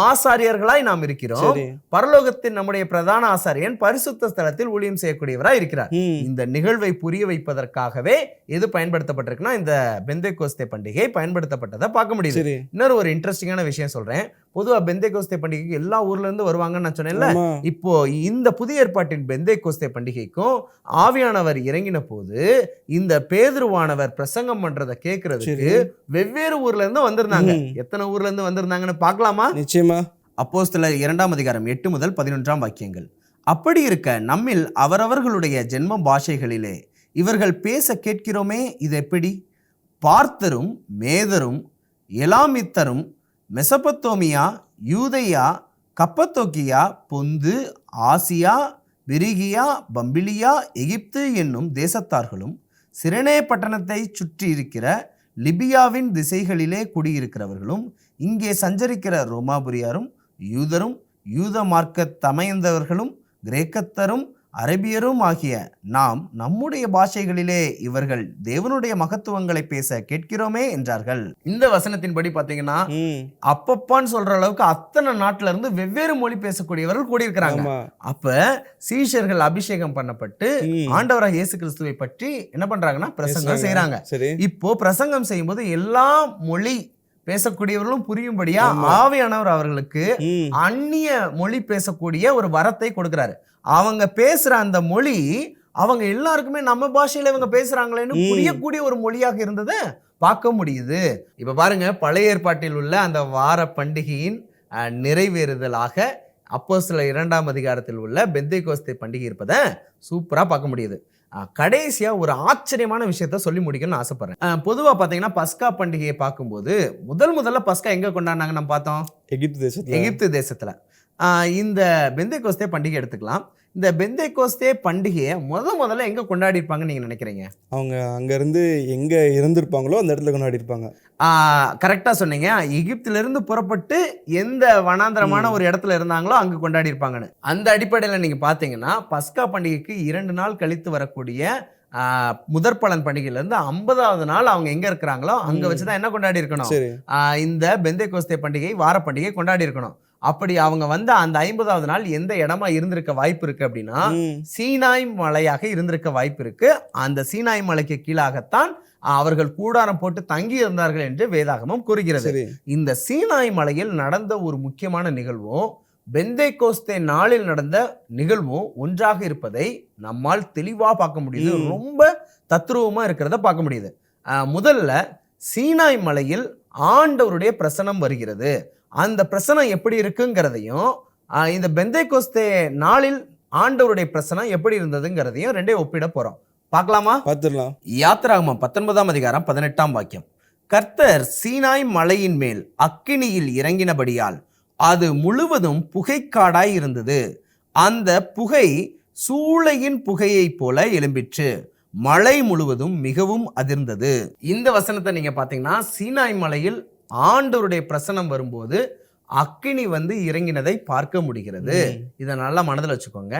ஆசாரியர்களாய் நாம் இருக்கிறோம். பரலோகத்தின் நம்முடைய பிரதான ஆசாரியன் பரிசுத்த ஸ்தலத்தில் ஊழியம் செய்யக்கூடியவராய் இருக்கிறார். இந்த நிகழ்வை புரிய வைப்பதற்காகவே எது பயன்படுத்தப்பட்டிருக்குன்னா, இந்த பெந்தேகோஸ்தே பண்டிகை பயன்படுத்தப்பட்டதை பார்க்க முடியுது. இன்னொரு ஒரு இன்ட்ரெஸ்டிங்கான விஷயம் சொல்றேன். பொதுவா பெந்தேகோஸ்தே பண்டிகைக்கு எல்லா ஊர்ல இருந்து வருவாங்கன்னு நான் சொன்னேன்ல. இப்போ இந்த புதிய ஏற்பாட்டின் பெந்தேகோஸ்தே பண்டிகைக்கும் ஆவியானவர் இறங்கின போது இந்த பேதுருவானவர் பிரசங்கம் பண்றதை கேட்கறதுக்கு வெவ்வேறு ஊர்ல இருந்து வந்திருந்தாங்க. எத்தனை ஊர்ல இருந்து வந்திருந்தாங்கன்னு பார்க்கலாமா? நிச்சயமா. அப்போஸ்தலர் 2ஆம் அதிகாரம் 8 முதல் 11 வாக்கியங்கள். அப்படி இருக்க நம்மில் அவரவர்களுடைய ஜென்ம பாஷைகளிலே இவர்கள் பேச கேட்கிறோமே, இது எப்படி? பார்த்தரும் மேதரும் எலாமித்தரும் மெசபத்தோமியா யூதேயா கப்பத்தோக்கியா, பொந்து, ஆசியா, பிரிகியா, பம்பிலியா, எகிப்து என்னும் தேசத்தார்களும் சிரேனே பட்டணத்தை சுற்றி இருக்கிற லிபியாவின் திசைகளிலே குடியிருக்கிறவர்களும் இங்கே சஞ்சரிக்கிற ரோமாபுரியாரும் யூதரும் யூத மார்க்க தமையந்தவர்களும் கிரேக்கத்தரும் அரபியரும் ஆகிய நாம் நம்முடைய பாஷைகளிலே இவர்கள் தேவனுடைய மகத்துவங்களை பேச கேட்கிறோமே என்றார்கள். இந்த வசனத்தின்படி பாத்தீங்கன்னா அப்பப்பான்னு சொல்ற அளவுக்கு அத்தனை நாட்டுல இருந்து வெவ்வேறு மொழி பேசக்கூடியவர்கள் கூடியிருக்கிறாங்க. அப்ப சீஷர்கள் அபிஷேகம் பண்ணப்பட்டு ஆண்டவராக இயேசு கிறிஸ்துவை பற்றி என்ன பண்றாங்கன்னா பிரசங்கம் செய்யறாங்க. இப்போ பிரசங்கம் செய்யும் போது எல்லா மொழி பேசக்கூடியவர்களும் புரியும்படியா ஆவியானவர் அவர்களுக்கு அந்நிய மொழி பேசக்கூடிய ஒரு வரத்தை கொடுக்கிறாரு. அவங்க பேசுற அந்த மொழி அவங்க எல்லாருக்குமே நம்ம பாஷையில இவங்க பேசுறாங்களேன்னு புரியக்கூடிய ஒரு மொழியாக இருந்ததை பார்க்க முடியுது. இப்ப பாருங்க, பழைய ஏற்பாட்டில் உள்ள அந்த வார பண்டிகையின் நிறைவேறுதலாக அப்போஸ்தலர் 2ஆம் அதிகாரத்தில் உள்ள பெந்தேகோஸ்தே பண்டிகை இருப்பதை சூப்பரா பார்க்க முடியுது. கடைசியா ஒரு ஆச்சரியமான விஷயத்த சொல்லி முடிக்கணும்னு ஆசைப்படுறேன். பொதுவா பாத்தீங்கன்னா பஸ்கா பண்டிகையை பார்க்கும்போது முதல்ல பஸ்கா எங்க கொண்டாடினாங்க நம்ம பார்த்தோம்? எகிப்து தேசத்துல. இந்த பெந்தேகோஸ்தே பண்டிகை எடுத்துக்கலாம். இந்த பெந்தேகோஸ்தே பண்டிகையை முதல்ல எங்க கொண்டாடி இருப்பாங்கன்னு நீங்க நினைக்கிறீங்க? அவங்க அங்க இருந்து எங்க இருந்திருப்பாங்களோ அந்த இடத்துல கொண்டாடி இருப்பாங்க. கரெக்டா சொன்னீங்க. எகிப்துல இருந்து புறப்பட்டு எந்த வனாந்தரமான ஒரு இடத்துல இருந்தாங்களோ அங்க கொண்டாடி இருப்பாங்கன்னு. அந்த அடிப்படையில நீங்க பாத்தீங்கன்னா பஸ்கா பண்டிகைக்கு 2 நாள் கழித்து வரக்கூடிய முதற்பலன் பண்டிகையில இருந்து 50வது நாள் அவங்க எங்க இருக்கிறாங்களோ அங்க வச்சுதான் என்ன கொண்டாடி இருக்கணும்? இந்த பெந்தேகோஸ்தே பண்டிகை வார பண்டிகை கொண்டாடி இருக்கணும். அப்படி அவங்க வந்து அந்த 50வது நாள் எந்த இடமா இருந்திருக்க வாய்ப்பு இருக்கு அப்படின்னா சீனாய் மலையாக இருந்திருக்க வாய்ப்பு இருக்கு. அந்த சீனாய் மலைக்கு கீழாகத்தான் அவர்கள் கூடாரம் போட்டு தங்கி இருந்தார்கள் என்று வேதாகமம் கூறுகிறது. இந்த சீனாய் மலையில் நடந்த ஒரு முக்கியமான நிகழ்வும் பெந்தேகோஸ்தே நாளில் நடந்த நிகழ்வும் ஒன்றாக இருப்பதை நம்மால் தெளிவா பார்க்க முடியுது. ரொம்ப தத்ரூபமா இருக்கிறத பார்க்க முடியுது. முதல்ல சீனாய் மலையில் ஆண்டவருடைய பிரசனம் வருகிறது. அந்த பிரசனம் எப்படி இருக்குங்கிறதையும் இந்த பெந்தேகோஸ்தே நாளில் ஆண்டவருடைய பிரசனம் எப்படி இருந்ததுங்கிறதையும் ரெண்டையும் ஒப்பிட போறோம். பார்க்கலாமா? பார்த்துடலாம். யாத்திராகமம் 19ஆம் அதிகாரம் 18ஆம் வாக்கியம். கர்த்தர் சீனாய் மலையின் மேல் அக்கினியில் இறங்கினபடியால் அது முழுவதும் புகைக்காடாய் இருந்தது. அந்த புகை சூளையின் புகையைப் போல எழும்பிற்று. மலை முழுவதும் மிகவும் அதிர்ந்தது. இந்த வசனத்தை நீங்க பாத்தீங்கன்னா சீனாய் மலையில் ஆண்டவருடைய பிரசனம் வரும்போது அக்கினி வந்து இறங்கினதை பார்க்க முடிகிறது. இதை நல்லா மனதில் வச்சுக்கோங்க.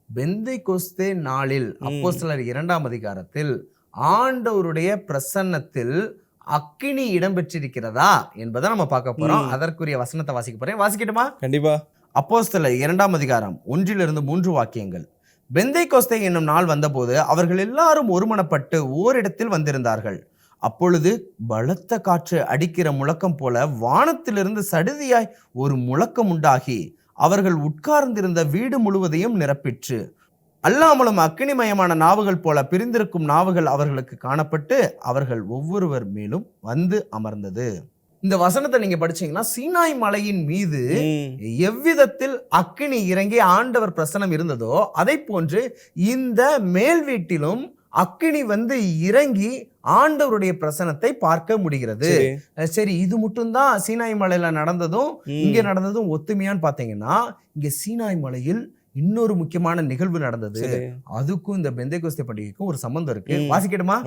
பெந்தேகோஸ்தே நாளில் அப்போஸ்தலர் 2ஆம் அதிகாரத்தில் ஆண்டவருடைய பிரசன்னத்தில் அக்கினி இடம்பெற்றிருக்கிறதா என்பதை நம்ம பார்க்க போறோம். அதற்குரிய வசனத்தை வாசிக்க போறேன். வாசிக்கட்டுமா? கண்டிப்பா. அப்போஸ்தலர் 2ஆம் அதிகாரம் 1-3 வாக்கியங்கள். பெந்தேகோஸ்தே என்னும் நாள் வந்தபோது அவர்கள் எல்லாரும் ஒருமனப்பட்டு ஓரிடத்தில் வந்திருந்தார்கள். அப்பொழுது பலத்த காற்று அடிக்கிற முழக்கம் போல வானத்திலிருந்து சடுதியாய் ஒரு முழக்கம் உண்டாகி அவர்கள் உட்கார்ந்திருந்த வீடு முழுவதையும் நிரப்பிற்று. அல்லாமலும் அக்கினிமயமான நாவுகள் போல பிரிந்திருக்கும் நாவுகள் அவர்களுக்கு காணப்பட்டு அவர்கள் ஒவ்வொருவர் மேலும் வந்து அமர்ந்தது. இந்த வசனத்தை நீங்க படிச்சீங்கன்னா சீனாய் மலையின் மீது எவ்விதத்தில் அக்கினி இறங்கி ஆண்டவர் பிரசனம் இருந்ததோ அதை போன்று இந்த மேல் வீட்டிலும் அக்கினி வந்து இறங்கி ஆண்டவருடைய பிரசனத்தை பார்க்க முடிகிறது. சரி, இது மட்டும்தான் சீனாய் மலையில நடந்ததும் இங்க நடந்ததும் ஒத்துமையான்னு பாத்தீங்கன்னா இங்க சீனாய் மலையில் இன்னொரு முக்கியமான நிகழ்வு நடந்தது. அதுக்கும் இந்த பெந்தேகோஸ்தே பண்டிகைக்கும் ஒரு சம்பந்தம் இருக்கு. வாசிக்கட்டுமா?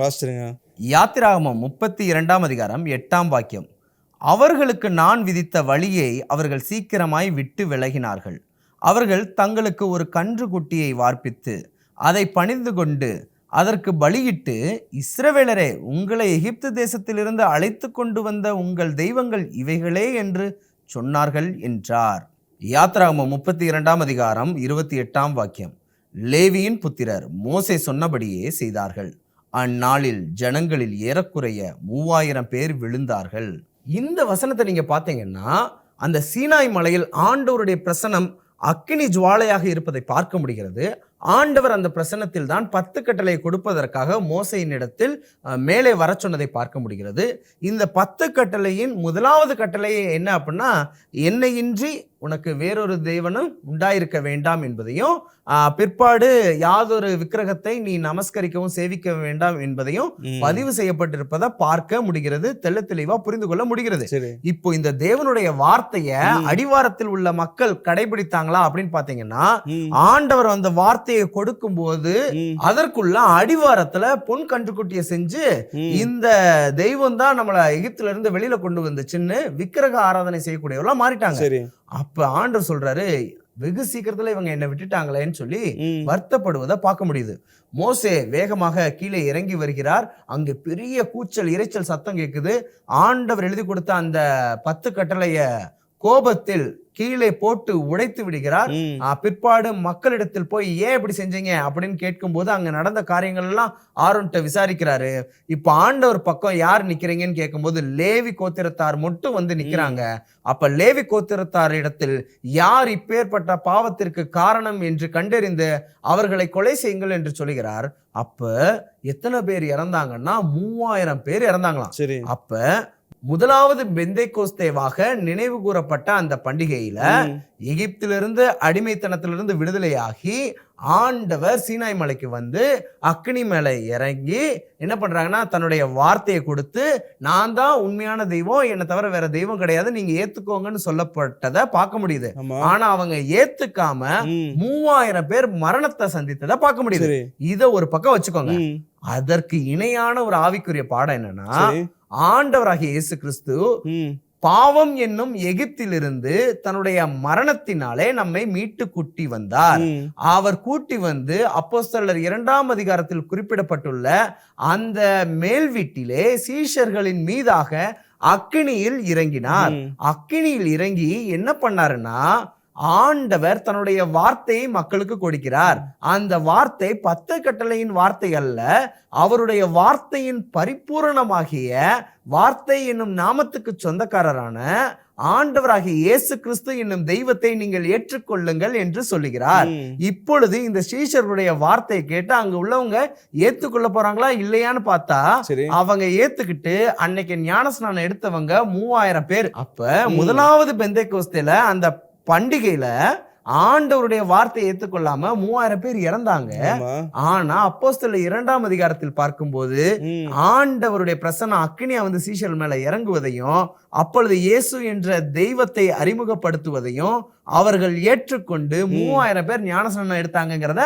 யாத்திராகமம் 32ஆம் அதிகாரம் 8ஆம் வாக்கியம். அவர்களுக்கு நான் விதித்த வழியை அவர்கள் சீக்கிரமாய் விட்டு விலகினார்கள். அவர்கள் தங்களுக்கு ஒரு கன்று குட்டியை வார்ப்பித்து அதை பணிந்து கொண்டு அதற்கு பலியிட்டு, இஸ்ரவேலரே, உங்களை எகிப்து தேசத்திலிருந்து அழைத்து கொண்டு வந்த உங்கள் தெய்வங்கள் இவைகளே என்று சொன்னார்கள் என்றார். யாத்திராகமம் 32ஆம் அதிகாரம் 28ஆம் வாக்கியம். லேவியின் புத்திரர் மோசே சொன்னபடியே செய்தார்கள். அந்நாளில் ஜனங்களில் ஏறக்குறைய 3000 பேர் விழுந்தார்கள். இந்த வசனத்தை நீங்க பார்த்தீங்கன்னா அந்த சீனாய் மலையில் ஆண்டவருடைய பிரசனம் அக்கினி ஜுவாலையாக இருப்பதை பார்க்க முடிகிறது. ஆண்டவர் அந்த பிரசன்னத்தில் தான் 10 கட்டளை கொடுப்பதற்காக மோசையின் இடத்தில் மேலே வர சொன்னதை பார்க்க முடிகிறது. இந்த 10 கட்டளையின் முதலாவது கட்டளை என்ன அப்படின்னா, எண்ணெயின்றி உனக்கு வேறொரு தேவனும் உண்டாயிருக்க வேண்டாம் என்பதையும், பிற்பாடு யாதொரு விக்கிரகத்தை நீ நமஸ்கரிக்கவும் சேவிக்க வேண்டாம் என்பதையும் பதிவு செய்யப்பட்டிருப்பதை பார்க்க முடிகிறது, தெள்ள தெளிவா புரிந்து கொள்ள முடிகிறது. இப்போ இந்த தேவனுடைய வார்த்தைய அடிவாரத்தில் உள்ள மக்கள் கடைபிடித்தாங்களா அப்படின்னு பாத்தீங்கன்னா, ஆண்டவர் அந்த வார்த்தையை கொடுக்கும் போது அதற்குள்ள அடிவாரத்துல பொன் கன்றுக்குட்டியை செஞ்சு இந்த தெய்வம் தான் நம்மள எகிப்துல இருந்து வெளியில கொண்டு வந்துச்சுன்னு விக்கிரக ஆராதனை செய்யக்கூடியவர்களா மாறிட்டாங்க. அப்ப ஆண்டவர் சொல்றாரு, வெகு சீக்கிரத்துல இவங்க என்னை விட்டுட்டாங்களேன்னு சொல்லி வருத்தப்படுவதை பார்க்க முடியுது. மோசே வேகமாக கீழே இறங்கி வருகிறார். அங்கு பெரிய கூச்சல் இரைச்சல் சத்தம் கேட்குது. ஆண்டவர் எழுதி கொடுத்த அந்த 10 கட்டளைய கோபத்தில் கீழே போட்டு உடைத்து விடுகிறார். பிற்பாடு மக்களிடத்தில் போய் ஏன் இப்படி செஞ்சீங்க அப்படின்னு கேட்கும் போது அங்க நடந்த காரியங்கள் எல்லாம் ஆரோன்ட்ட விசாரிக்கிறாரு. இப்ப ஆண்டவர் பக்கம் யார் நிக்கிறீங்கன்னு கேட்கும்போது லேவி கோத்திரத்தார் மட்டும் வந்து நிக்கிறாங்க. அப்ப லேவி கோத்திரத்தார் இடத்தில் யார் இப்பேற்பட்ட பாவத்திற்கு காரணம் என்று கண்டறிந்து அவர்களை கொலை செய்யுங்கள் என்று சொல்கிறார். அப்ப எத்தனை பேர் இறந்தாங்கன்னா 3000 பேர் இறந்தாங்களாம். அப்ப முதலாவது பெந்தைக்கோஸ்தேவாக நினைவு கூறப்பட்ட அந்த பண்டிகையில எகிப்திலிருந்து அடிமைத்தனத்திலிருந்து விடுதலையாகி ஆண்டவர் சீனாய் மலைக்கு வந்து அக்னி மேல இறங்கி என்ன பண்றாங்கன்னா, தன்னுடைய வார்த்தையை கொடுத்து நான் தான் உண்மையான தெய்வம், என்னை தவிர வேற தெய்வம் கிடையாது, நீங்க ஏத்துக்கோங்கன்னு சொல்லப்பட்டதை பார்க்க முடியுது. ஆனா அவங்க ஏத்துக்காம 3000 பேர் மரணத்தை சந்தித்ததை பார்க்க முடியுது. இத ஒரு பக்கம் வச்சுக்கோங்க. அதற்கு இணையான ஒரு ஆவிக்குரிய பாடம் என்னன்னா, ஆண்டவராகிய இயேசு கிறிஸ்து பாவம் என்னும் எகிப்திலிருந்து தன்னுடைய மரணத்தினாலே நம்மை மீட்டு கூட்டி வந்தார். அவர் கூட்டி வந்து அப்போஸ்தலர் 2ஆம் அதிகாரத்தில் குறிப்பிடப்பட்டுள்ள அந்த மேல் வீட்டிலே சீஷர்களின் மீதாக அக்கினியில் இறங்கினார். அக்கினியில் இறங்கி என்ன பண்ணாருன்னா, ஆண்டவர் தன்னுடைய வார்த்தையை மக்களுக்கு கொடுக்கிறார். அந்த வார்த்தை 10 கட்டளையின் வார்த்தை அல்ல, அவருடைய வார்த்தையின் பரிபூரணமாகிய வார்த்தை என்னும் நாமத்துக்கு சொந்தக்காரரான ஆண்டவராகிய இயேசு கிறிஸ்து என்னும் தெய்வத்தை நீங்கள் ஏற்றுக்கொள்ளுங்கள் என்று சொல்லுகிறார். இப்பொழுது இந்த ஸ்ரீஷருடைய வார்த்தையை கேட்டு அங்க உள்ளவங்க ஏத்துக்கொள்ள போறாங்களா இல்லையான்னு பார்த்தா அவங்க ஏத்துக்கிட்டு அன்னைக்கு ஞானஸ்நானம் எடுத்தவங்க 3000 பேர். அப்ப முதலாவது பெந்தைக்கோஸ்தேல அந்த பண்டிகையில ஆண்டவருடைய வார்த்தையை ஏற்றுக்கொள்ளாம 3000 பேர் இறந்தாங்க. ஆனா அப்போஸ்தலர் 2ஆம் அதிகாரத்தில் பார்க்கும்போது ஆண்டவருடைய பிரசன்னம் அக்கினியா வந்து சீஷர்கள் மேல இறங்குவதையும் அப்பொழுது இயேசு என்ற தெய்வத்தை அறிமுகப்படுத்துவதையும் அவர்கள் ஏற்றுக்கொண்டு 3000 பேர் ஞானஸ்நானம் எடுத்தாங்கிறத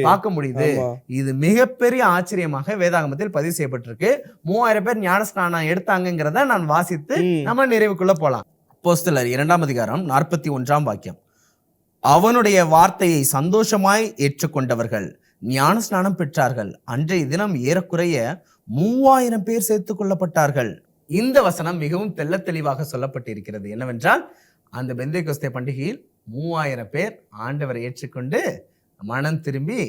பார்க்க முடியுது. இது மிகப்பெரிய ஆச்சரியமாக வேதாகமத்தில் பதிவு செய்யப்பட்டிருக்கு. 3000 பேர் ஞானஸ்நானம் எடுத்தாங்கிறத நான் வாசித்து நம்ம நிறைவுக்குள்ள போலாம். அப்போஸ்தலர் 2ஆம் அதிகாரம் 41ஆம் வாக்கியம். அவனுடைய வார்த்தையை சந்தோஷமாய் ஏற்றுக்கொண்டவர்கள் ஞானஸ்நானம் பெற்றார்கள். அன்றைய தினம் ஏறக்குறைய 3000 பேர் சேர்த்துக் கொள்ளப்பட்டார்கள். இந்த வசனம் மிகவும் தெள்ள தெளிவாக சொல்லப்பட்டிருக்கிறது. என்னவென்றால், அந்த பெந்தைக்கோஸ்தே பண்டிகையில் 3000 பேர் ஆண்டவரை ஏற்றுக்கொண்டு மனம் திரும்பி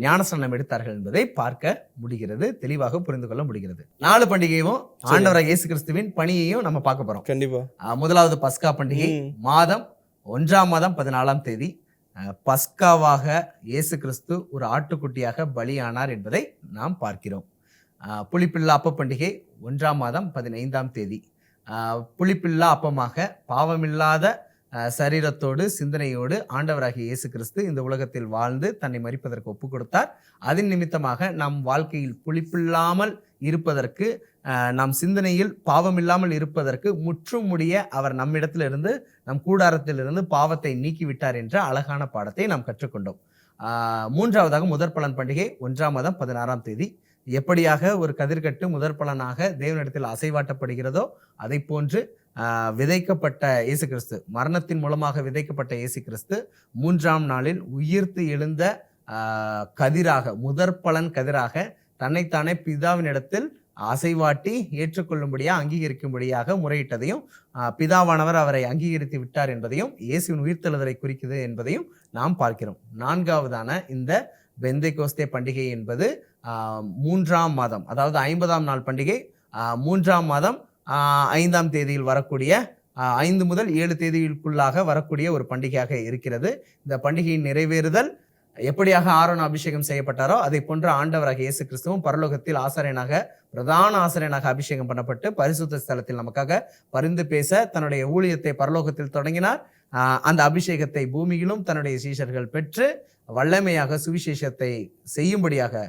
ஞானஸ்நானம் எடுத்தார்கள் என்பதை பார்க்க முடிகிறது, தெளிவாக புரிந்து கொள்ள முடிகிறது. 4 பண்டிகையும் ஆண்டவராகிய இயேசு கிறிஸ்துவின் பணியையும் நம்ம பார்க்க போறோம். கண்டிப்பா. முதலாவது பஸ்கா பண்டிகை மாதம் 1ஆம் மாதம் 14ஆம் தேதி பஸ்காவாக இயேசு கிறிஸ்து ஒரு ஆட்டுக்குட்டியாக பலியானார் என்பதை நாம் பார்க்கிறோம். புளிப்பில்லா அப்ப பண்டிகை 1ஆம் மாதம் 15ஆம் தேதி புளிப்பில்லா அப்பமாக பாவமில்லாத சரீரத்தோடு சிந்தனையோடு ஆண்டவராகிய இயேசு கிறிஸ்து இந்த உலகத்தில் வாழ்ந்து தன்னை மரிப்பதற்கு ஒப்பு கொடுத்தார். அதன் நிமித்தமாக நம் வாழ்க்கையில் புளிப்பில்லாமல் இருப்பதற்கு, நம் சிந்தனையில் பாவமில்லாமல் இருப்பதற்கு முற்றும் முடிய அவர் நம்மிடத்திலிருந்து நம் கூடாரத்திலிருந்து பாவத்தை நீக்கிவிட்டார் என்ற அழகான பாடத்தை நாம் கற்றுக்கொண்டோம். 3ஆவதாக முதற் பலன் பண்டிகை 1ஆம் மாதம் 16ஆம் தேதி. எப்படியாக ஒரு கதிர்கட்டு முதற் பலனாக தேவனிடத்தில் அசைவாட்டப்படுகிறதோ அதை போன்று விதைக்கப்பட்ட இயேசு கிறிஸ்து, மரணத்தின் மூலமாக விதைக்கப்பட்ட இயேசு கிறிஸ்து 3ஆம் நாளில் உயிர்த்து எழுந்த கதிராக, முதற் பலன் கதிராக தன்னைத்தானே பிதாவினிடத்தில் அசைவாட்டி ஏற்றுக்கொள்ளும்படியாக அங்கீகரிக்கும்படியாக முறையிட்டதையும், பிதாவானவர் அவரை அங்கீகரித்து விட்டார் என்பதையும், இயேசுவின் உயிர்த்தெழுதலை குறிக்குது என்பதையும் நாம் பார்க்கிறோம். 4ஆவதான இந்த பெந்தைக்கோஸ்தே பண்டிகை என்பது 3ஆம் மாதம், அதாவது 50ஆம் நாள் பண்டிகை 3ஆம் மாதம் 5ஆம் தேதியில் வரக்கூடிய 5 முதல் 7 தேதிகளுக்குள்ளாக வரக்கூடிய ஒரு பண்டிகையாக இருக்கிறது. இந்த பண்டிகையின் நிறைவேறுதல் எப்படியாக ஆரோன் அபிஷேகம் செய்யப்பட்டாரோ அதை போன்ற ஆண்டவராகிய இயேசு கிறிஸ்துவும் பரலோகத்தில் ஆசாரியனாக, பிரதான ஆசாரியனாக அபிஷேகம் பண்ணப்பட்டு பரிசுத்த ஸ்தலத்தில் நமக்காக பரிந்து பேச தன்னுடைய ஊழியத்தை பரலோகத்தில் தொடங்கினார். அந்த அபிஷேகத்தை பூமியிலும் தன்னுடைய சீஷர்கள் பெற்று வல்லமையாக சுவிசேஷத்தை செய்யும்படியாக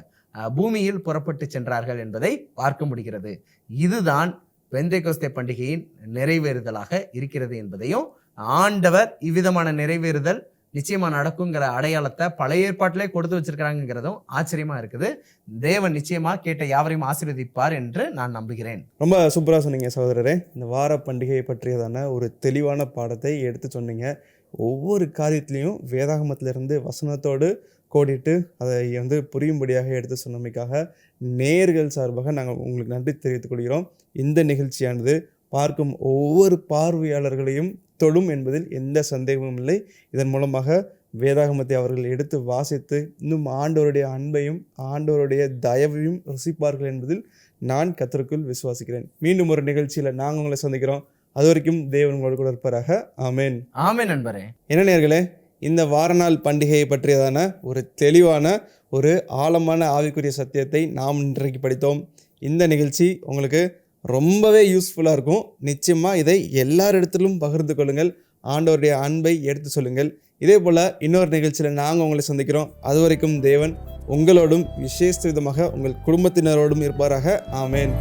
பூமியில் புறப்பட்டு சென்றார்கள் என்பதை பார்க்க முடிகிறது. இதுதான் பெந்தேகோஸ்தே பண்டிகையின் நிறைவேறுதலாக இருக்கிறது என்பதையும், ஆண்டவர் இவ்விதமான நிறைவேறுதல் நிச்சயமா நடக்குங்கிற அடையாளத்தை பழைய ஏற்பாட்டிலே கொடுத்து வச்சிருக்கிறாங்கிறதும் ஆச்சரியமா இருக்குது. தேவன் நிச்சயமா கேட்ட யாவரையும் ஆசீர்வதிப்பார் என்று நான் நம்புகிறேன். ரொம்ப சூப்பராக சொன்னீங்க சகோதரரே. இந்த வார பண்டிகையை பற்றியதான ஒரு தெளிவான பாடத்தை எடுத்து சொன்னீங்க. ஒவ்வொரு காரியத்திலையும் வேதாகமத்திலிருந்து வசனத்தோடு கோடிட்டு அதை புரியும்படியாக எடுத்து சொன்னமைக்காக நேயர்கள் சார்பாக நாங்கள் உங்களுக்கு நன்றி தெரிவித்துக் கொள்கிறோம். இந்த நிகழ்ச்சியானது பார்க்கும் ஒவ்வொரு பார்வையாளர்களையும் தொடும் என்பதில் எந்த சந்தேகமும் இல்லை. இதன் மூலமாக வேதாகமத்தை அவர்கள் எடுத்து வாசித்து இன்னும் ஆண்டவருடைய அன்பையும் ஆண்டவருடைய தயவையும் ருசிப்பார்கள் என்பதில் நான் கர்த்தருக்குள் விசுவாசிக்கிறேன். மீண்டும் ஒரு நிகழ்ச்சியில் நாங்கள் உங்களை சந்திக்கிறோம். அது வரைக்கும் தேவன் உங்களோடு கூட இருப்பாராக. ஆமேன். ஆமேன் நண்பரே. என்ன நேயர்களே, இந்த வாரநாள் பண்டிகையை பற்றியதான ஒரு தெளிவான ஒரு ஆழமான ஆவிக்குரிய சத்தியத்தை நாம் இன்றைக்கு படித்தோம். இந்த நிகழ்ச்சி உங்களுக்கு ரொம்பவே யூஸ்ஃபுல்லாக இருக்கும். நிச்சயமாக இதை எல்லாரிடத்திலும் பகிர்ந்து கொள்ளுங்கள். ஆண்டவருடைய அன்பை எடுத்து சொல்லுங்கள். இதே போல் இன்னொரு நிகழ்ச்சியில் நாங்கள் உங்களை சந்திக்கிறோம். அது வரைக்கும் தேவன் உங்களோடும் விசேஷ விதமாக உங்கள் குடும்பத்தினரோடும் இருப்பாராக. ஆமேன்.